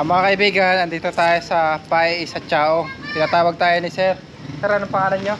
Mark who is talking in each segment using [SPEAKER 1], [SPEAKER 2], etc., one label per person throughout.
[SPEAKER 1] Mga kaibigan, andito tayo sa Pai sa Chao. Tinatawag tayo ni Sir. Sir, anong pangalan nyo?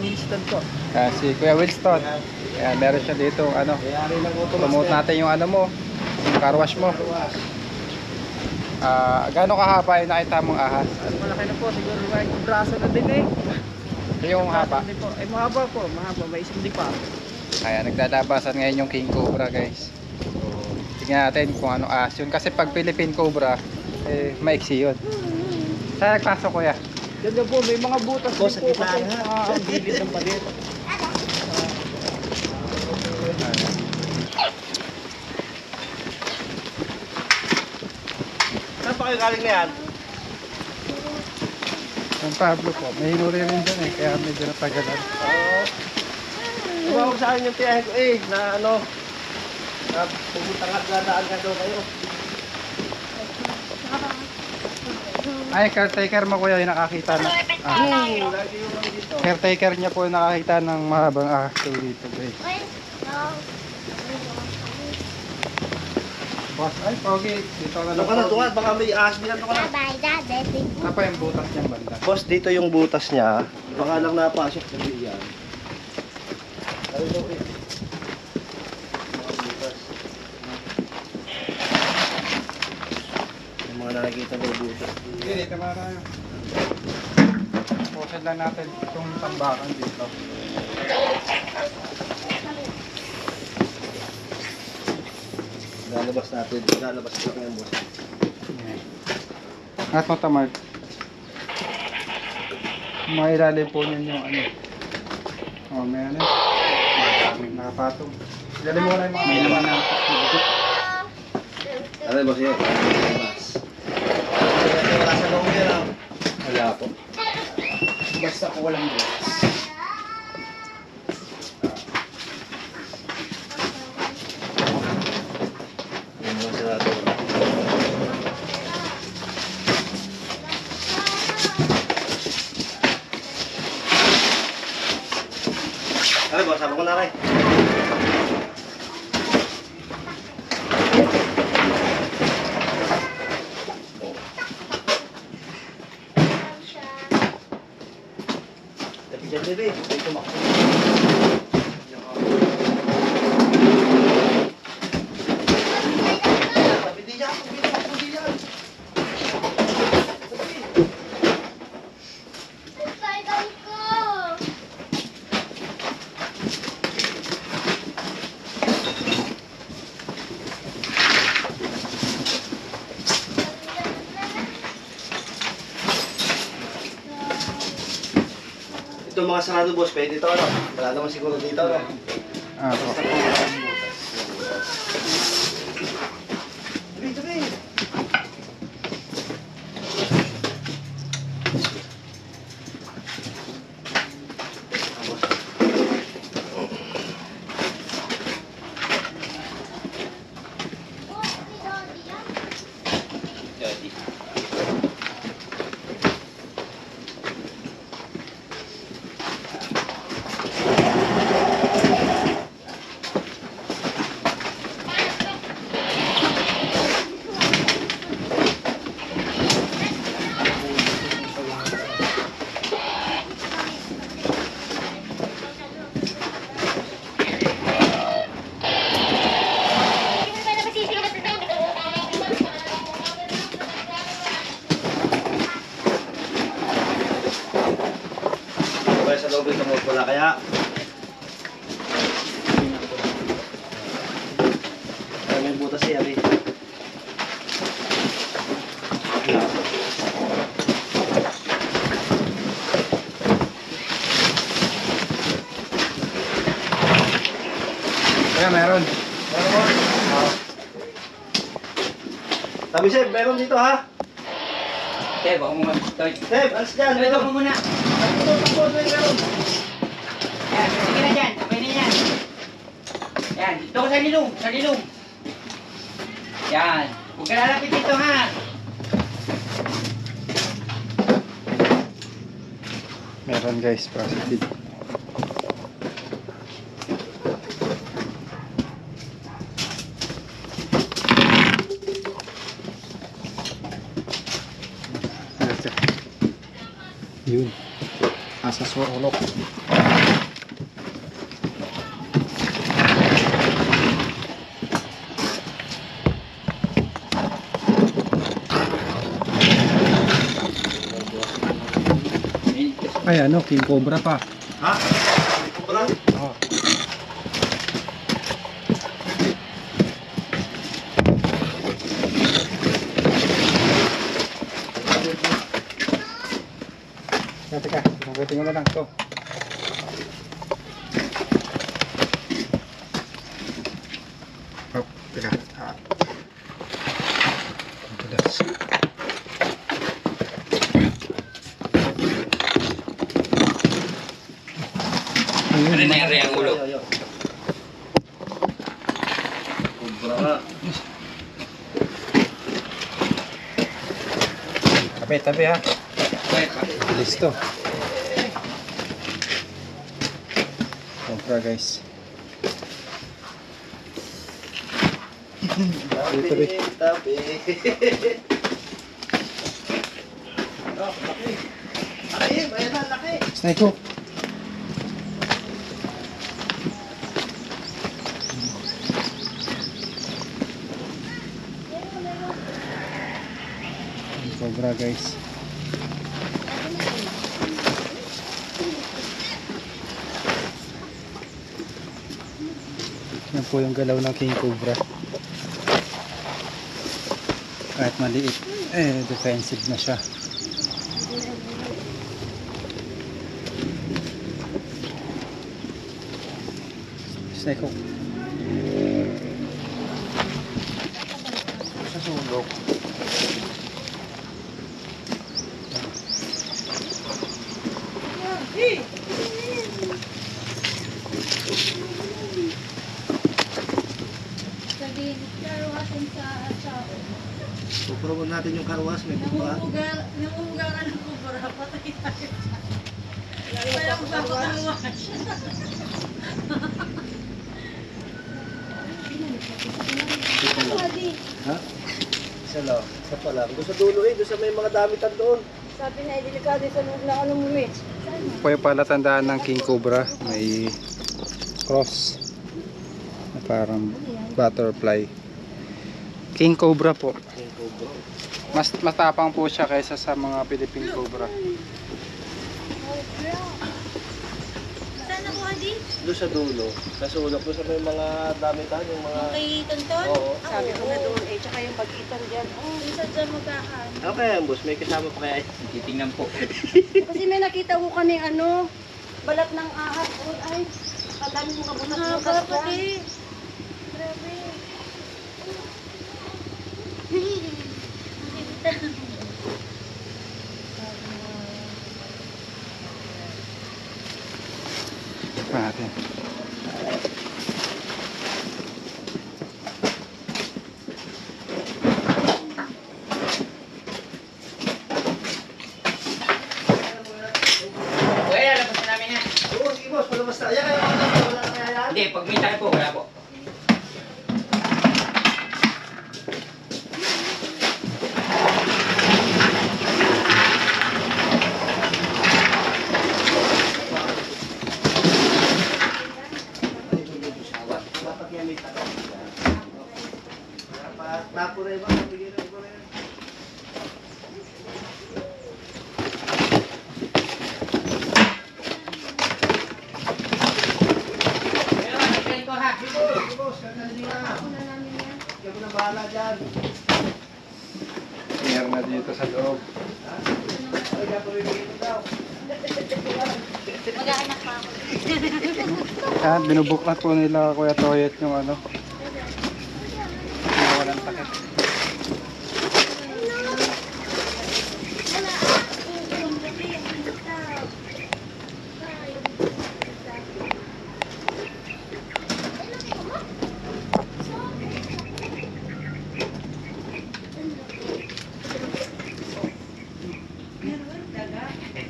[SPEAKER 2] Winston po.
[SPEAKER 1] Si Kuya Winston. Ayan, meron siya dito, ano.
[SPEAKER 2] Kayari lang po.
[SPEAKER 1] Promote natin yung ano mo, yung car wash mo. Gano'ng kahaba yung nakita mong ahas?
[SPEAKER 2] Malaki na po. Siguro kahit yung braso na din eh.
[SPEAKER 1] Yung haba.
[SPEAKER 2] Po. Ay mahaba po. Mahaba. May isang di pa.
[SPEAKER 1] Ayan, naglalabasan ngayon yung King Cobra, guys. So, tingnan natin kung ano ahas yun. Kasi pag Philippine Cobra, maiksi yun. Saan nagpasok, kuya?
[SPEAKER 2] Ganda po. May mga butas din po. Sa gitna nga. Ang gilid ng palit. Saan pa kayo galing na yan?
[SPEAKER 1] San Pablo po. May hinuli rin dyan kaya medyo natagalan.
[SPEAKER 2] Tumawag sa akin yung tiyahin ko na ano. Na pumunta nga dadaan ka daw kayo.
[SPEAKER 1] Ay, caretaker mo, kuya, yung nakakita na.
[SPEAKER 2] Lagi yung lang dito.
[SPEAKER 1] Caretaker niya po yung nakakita ng mahabang ahas dito, guys. Boss, ay, pogi. Dito ka na
[SPEAKER 2] Doon ka na, doon. Baka may ahas din na doon ka na.
[SPEAKER 1] Ano pa yung butas niyang banda?
[SPEAKER 2] Boss, dito yung butas niya. Baka lang napasok sa yan. Ano daw eh? Mga butas. Yung mga nakikita daw butas.
[SPEAKER 1] Sige, dito ba tayo? Pusin lang natin itong tambakan dito.
[SPEAKER 2] Lalabas natin. Lalabas natin yung boss.
[SPEAKER 1] At mo tamad. Mailalim po niyan yung ano. Oh, may ano. Maraming nakapatong. Ilalim mo na yung mga may laman na.
[SPEAKER 2] Ano boss yun? Wala sa loob yan.
[SPEAKER 1] Wala po. Basta ko walang butas.
[SPEAKER 2] Yung mga sarado. Ano boss? Sabi ko na rin. Tapi dyan bebe. May tumakbo. Tapi di dyan. Tapi di dyan. Ito mga sarado boss, pwede ito ano? Wala naman siguro dito no?
[SPEAKER 1] Ah, po.
[SPEAKER 2] Basta po walang butas. Tabi, tabi! Kaya sa loob ito mo wala kaya? Kaya may butas siya eh.
[SPEAKER 1] Kaya meron.
[SPEAKER 2] Tabi Seb, meron dito ha?
[SPEAKER 3] Seb, ako muna.
[SPEAKER 2] Seb, alas dyan.
[SPEAKER 3] Ito ko muna.
[SPEAKER 2] Takbo, meron.
[SPEAKER 3] Yan, sige na dyan. Okay na yan. Yan, dito ko sa lilong. Sa lilong. Yan. Huwag ka lalapit dito ha.
[SPEAKER 1] Meron, guys, positive. Yun. Asa surulok. Ay ano, king cobra pa.
[SPEAKER 2] Ha? Cobra?
[SPEAKER 1] Oh. Teka, mabuti mo na lang to. Oh, teka. Madulas.
[SPEAKER 3] Ano na yung ulo?
[SPEAKER 2] Ayaw. Cobra nga.
[SPEAKER 1] Tabi ha. Bilis to. Cobra guys.
[SPEAKER 2] Tabi. Tabi. Oh, laki. Laki, bayan na, laki.
[SPEAKER 1] Snake hook. Cobra guys. Yan po yung galaw ng king cobra. Kahit maliit, defensive na siya. Snake hook.
[SPEAKER 2] Sa sulok. Pupromote natin yung karwas, may buka.
[SPEAKER 4] Namumugaran ng kubra, patay tayo. Walang magpapakarwas.
[SPEAKER 2] Ha? Isa lang. Isa pa lang. Doon sa dulo doon sa may mga damitan doon.
[SPEAKER 4] Sabi na, delikado sa loob na ano mo, Mitch.
[SPEAKER 1] Po yung palatandaan ng king cobra. May cross na parang butterfly. King cobra po.
[SPEAKER 2] Yung cobra.
[SPEAKER 1] Mas matapang po siya kaysa sa mga Philippine cobra.
[SPEAKER 4] Saan ako, Adi?
[SPEAKER 2] Doon sa dulo. Sa sulok. Doon sa may mga damitan. Yung mga...
[SPEAKER 4] Kay Tonton?
[SPEAKER 2] Oo.
[SPEAKER 4] Sabi ko na doon eh, tsaka yung pag-itan dyan. Oh, minsan dyan magkakaan.
[SPEAKER 2] Okay, boss. May kasama pa kaya.
[SPEAKER 3] Titingnan po.
[SPEAKER 4] Kasi may nakita ko kami ano, balat ng ahas. Oh, ay, kadami mga butas-butas dyan. Grabe.
[SPEAKER 1] Pa natin.
[SPEAKER 3] Kuya, labas na namin yan.
[SPEAKER 2] Oo, sige boss. Palabas na. Ayan, wala na kaya yan.
[SPEAKER 3] Hindi, pag may tayo po, wala po.
[SPEAKER 2] Dapat yan may tanong. Dapat tapo na iba. Bigyan na iba na yan.
[SPEAKER 3] Pero, tignan ko ha.
[SPEAKER 2] Sige boss, kanalin na. Ikaw mo na bahala dyan.
[SPEAKER 1] Meron na dito sa loob.
[SPEAKER 2] Ay, kapag-ibigay mo daw.
[SPEAKER 4] Mag-aanak pa ako.
[SPEAKER 1] Ah, binubuklat po nila Kuya Toyet yung ano. Yung walang takip.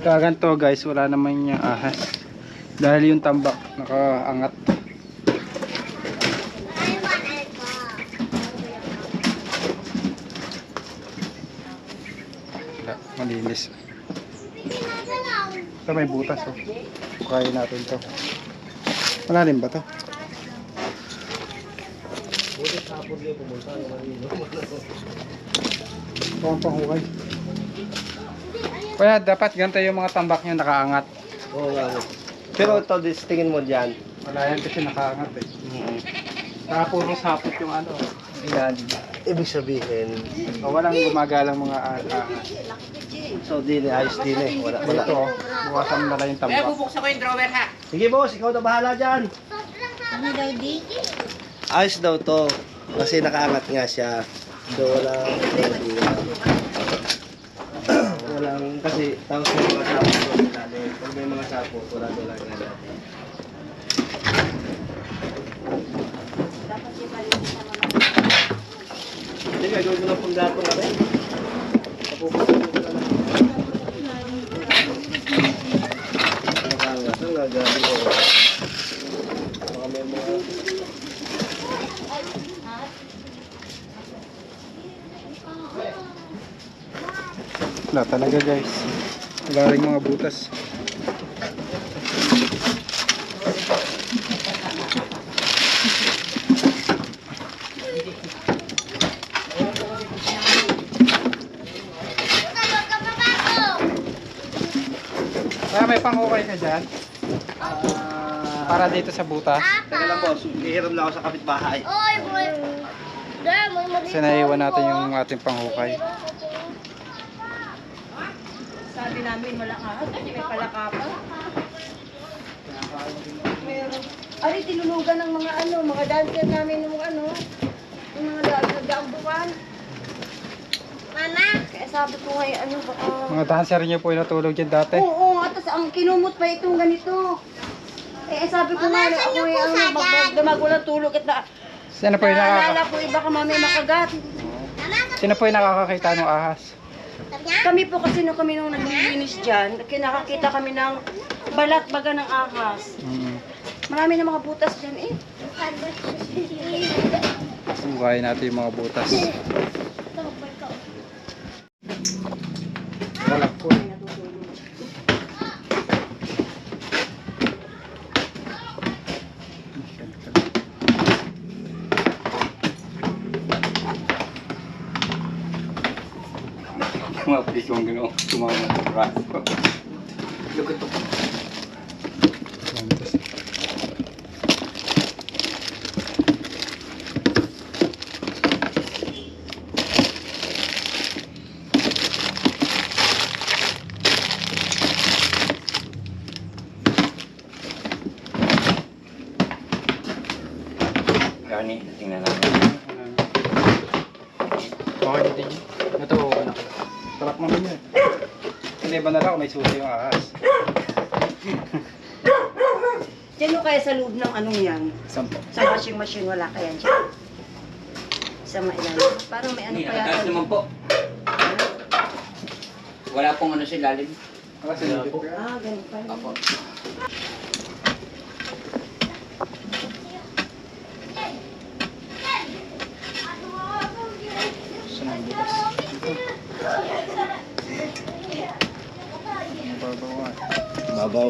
[SPEAKER 1] Kaganto guys, wala naman yung ahas. Dahil yung tambak nakaangat. Wala, malinis. Ito may butas oh. Kaya natin to. Malalim ba to?
[SPEAKER 2] Buti hapon niya pumunta.
[SPEAKER 1] Ito ang panghukay. Kaya dapat ganito yung mga tambak niya nakaangat.
[SPEAKER 2] Oo nga. Pero ito, tingin mo dyan.
[SPEAKER 1] Wala yan kasi nakaangat eh. Saka puro sapot yung ano. Ilalim.
[SPEAKER 2] Ibig sabihin,
[SPEAKER 1] Walang gumagalang mga ahas.
[SPEAKER 2] so ayos din eh. Wala.
[SPEAKER 1] Ito oh. Bukasan mo na lang yung
[SPEAKER 3] Kaya
[SPEAKER 1] tambak.
[SPEAKER 3] bubuksan ko yung drawer ha.
[SPEAKER 2] Sige boss, ikaw na bahala dyan.
[SPEAKER 4] Ano daw di?
[SPEAKER 2] Ayos daw to. Kasi nakaangat nga siya. So walang kasi tapos may mga sapot doon sa ilalim. Pag may mga sapot, wala doon lang nga natin.
[SPEAKER 4] Dapat yung balik sa mga.
[SPEAKER 2] Hindi, gagawin ko ng panggatong kami. Papupusin ko na lang. Nakaangat. Ang nagabi ko. Baka may mga...
[SPEAKER 1] Wala talaga guys. Wala rin mga butas. Kaya may panghukay ka dyan? Para dito sa butas.
[SPEAKER 2] Teka lang boss, hihiram lang ako sa kapitbahay.
[SPEAKER 4] Oy, boy.
[SPEAKER 1] Kasi naiwan natin yung ating panghukay.
[SPEAKER 4] Sabi namin wala ahas kasi may palaka pa. Meron. Ari, tinulugan ng mga ano, mga dancer namin ng ano, yung mga nagdaambukan. Mama! Kaya sabi ko ngayon, ano baka...
[SPEAKER 1] Mga dancer niyo po yung natulog dyan dati.
[SPEAKER 4] Oo, at ang kinumot pa itong ganito. Eh, sabi ko nga, ako yung dumagulang tulog at
[SPEAKER 1] Sino po yung
[SPEAKER 4] naalala ko, iba ka mamay makagat.
[SPEAKER 1] Sino po yung nakakakita ng ahas?
[SPEAKER 4] Kami po kasi nung kami nung naglilinis dyan, nakakita kami ng balat baga ng ahas. Marami na mga butas dyan eh.
[SPEAKER 1] Bukayin natin yung mga butas. Balak po.
[SPEAKER 3] Mapis kong gano'n. Tumama sa braso. Lugot to. Gani, tingnan natin.
[SPEAKER 1] Okay na din. Ito, anak. Sarap naman yun. Hindi ba na lang may susi yung ahas?
[SPEAKER 4] Sino kaya sa loob ng anong yan?
[SPEAKER 1] Sampo.
[SPEAKER 4] Sa washing machine, wala kaya dyan? Sa mailalim. Parang may ano
[SPEAKER 3] Hindi,
[SPEAKER 4] pa yata.
[SPEAKER 3] nakataas naman po. Wala pong ano sa ilalim.
[SPEAKER 1] Kasi
[SPEAKER 4] Ah, ganun pa.
[SPEAKER 3] Apo.
[SPEAKER 1] Saan ang butas? Babawan.
[SPEAKER 2] Babaw.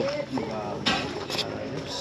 [SPEAKER 1] Ayos.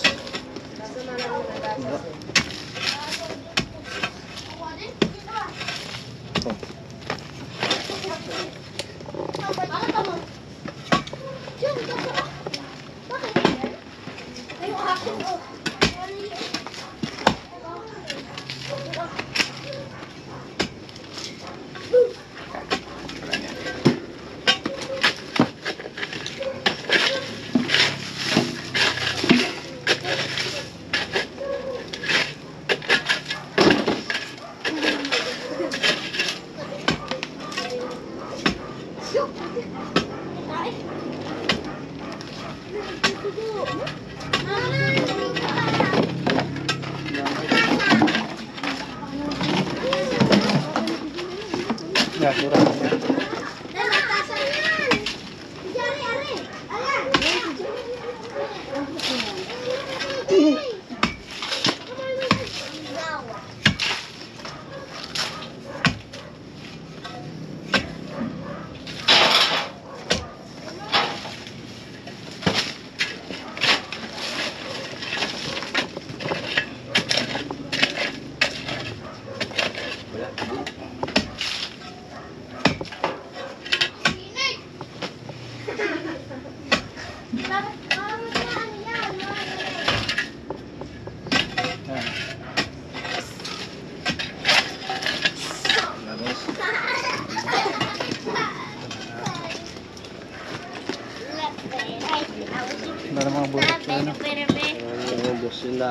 [SPEAKER 1] Ya, kurang.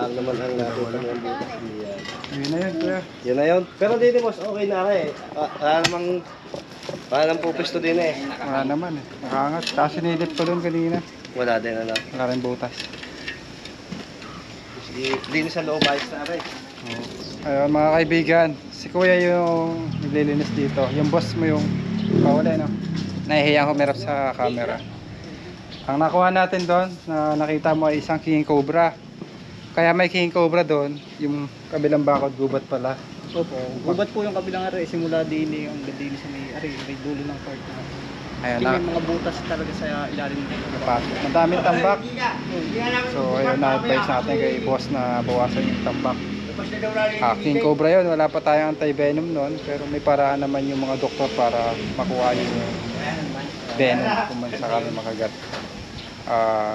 [SPEAKER 2] lang naman ang nakita ng butas. Yan.
[SPEAKER 1] Yun na yun, kuya.
[SPEAKER 2] Yan na yun. Pero dito boss, okay na rin. Wala namang pupisto din eh.
[SPEAKER 1] Wala naman eh. Nakaangat. Kasi sinilip ko doon kanina.
[SPEAKER 2] Wala din ano.
[SPEAKER 1] Wala rin butas.
[SPEAKER 2] Linis sa loob ayos na rin.
[SPEAKER 1] Ayun mga kaibigan, si kuya yung naglilinis dito. Yung boss mo yung kawala, no? Nahihiyang humirap sa camera. Ang nakuha natin doon, na nakita mo ay isang king cobra. Kaya may king cobra doon, yung kabilang bakod gubat pala.
[SPEAKER 5] Opo, gubat po yung kabilang ari, simula din yung gadili sa may dulo ng part na.
[SPEAKER 1] Ayun
[SPEAKER 5] May
[SPEAKER 1] na,
[SPEAKER 5] mga butas talaga sa ilalim ng
[SPEAKER 1] napasok. Madaming tambak. So ayun, na-advise natin kay boss na bawasan yung tambak. King cobra yun, wala pa tayong anti-venom noon, pero may paraan naman yung mga doktor para makuha yung venom kung man sakali makagat.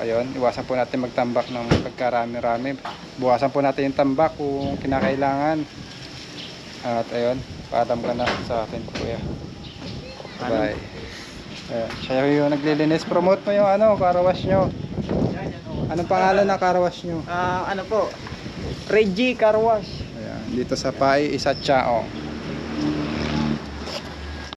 [SPEAKER 1] Ayun, iwasan po natin magtambak ng pagkarami-rami. Buwasan po natin yung tambak kung kinakailangan. At ayun, paalam ka na sa atin, kuya. Bye. Ayun, siya yung naglilinis. Promote mo yung karawash nyo. Anong pangalan ng karawash nyo?
[SPEAKER 5] ano po, Reggie Car Wash.
[SPEAKER 1] Ayan, dito sa Pai Isatchao.